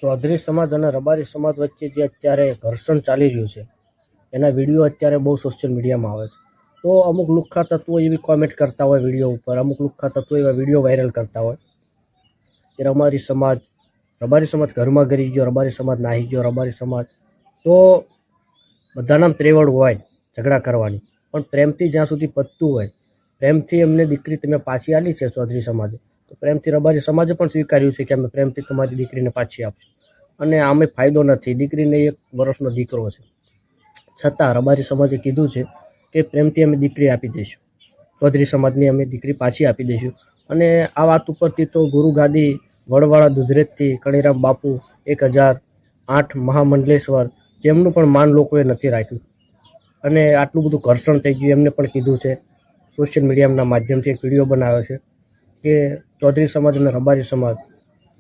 ચૌધરી સમાજ અને રબારી સમાજ વચ્ચે જે અત્યારે ઘર્ષણ ચાલી રહ્યું છે એના વિડીયો અત્યારે બહુ સોશિયલ મીડિયામાં આવે છે. તો અમુક લુખ્ખા તત્વો એવી કોમેન્ટ કરતા હોય વિડીયો ઉપર, અમુક લુખ્ખા તત્વો એવા વિડીયો વાયરલ કરતા હોય કે રબારી સમાજ ઘરમાં ગરી ગયો, રબારી સમાજ નાહી ગયો, રબારી સમાજ. તો બધાના ત્રેવડ હોય ઝઘડા કરવાની, પણ પ્રેમથી જ્યાં સુધી પતતું હોય, પ્રેમથી એમને દીકરી તમે પાછી આલી છે ચૌધરી સમાજે, તો પ્રેમથી રબારી સમાજે પણ સ્વીકાર્યું છે કે અમે પ્રેમથી તમારી દીકરીને પાછી આપશું. અને આમે ફાયદો નથી, દીકરીને 1 વર્ષનો દીકરો છે, છતાં રબારી સમાજે કીધું છે કે પ્રેમથી અમે દીકરી આપી દઈશું, ચૌધરી સમાજની અમે દીકરી પાછી આપી દઈશું. અને આ વાત ઉપરથી તો ગુરુ ગાદી વડવાળા દુધરેજથી કણીરામ બાપુ 1008 મહામંડલેશ્વર, તેમનું પણ માન લોકોએ નથી રાખ્યું. અને આટલું બધું ઘર્ષણ થઈ ગયું, એમને પણ કીધું છે, સોશિયલ મીડિયાના માધ્યમથી એક વિડીયો બનાવ્યો છે કે ચૌધરી સમાજ અને રબારી સમાજ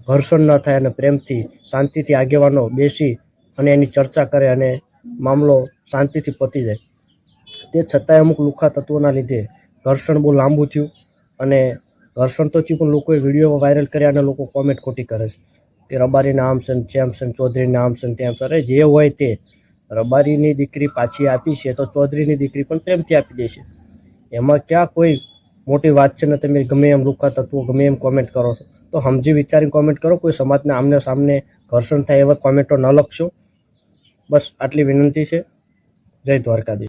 ઘર્ષણ ન થાય અને પ્રેમથી શાંતિથી આગેવાનો બેસી અને એની ચર્ચા કરે અને મામલો શાંતિથી પતી જાય. તે છતાંય અમુક લુખ્ખા તત્વોના લીધે ઘર્ષણ બહુ લાંબુ થયું. અને ઘર્ષણ તો થયું, પણ લોકોએ વિડીયો વાયરલ કર્યા અને લોકો કોમેન્ટ ખોટી કરે છે કે રબારીના આમ છે ને તેમ છે, ચૌધરીના આમ છે ને તેમ છે. અરે જે હોય તે, રબારીની દીકરી પાછી આપી છે તો ચૌધરીની દીકરી પણ પ્રેમથી આપી દેશે, એમાં ક્યાં કોઈ મોટી વાત છે ને? તમે ગમે એમ લુખ્ખા તત્વો ગમે એમ કોમેન્ટ કરો છો તો સમજી વિચારીને કોમેન્ટ કરો. કોઈ સમાજને આમને સામને ઘર્ષણ થાય એવા કોમેન્ટો ન લખશો. બસ આટલી વિનંતી છે. જય દ્વારકાધીશ.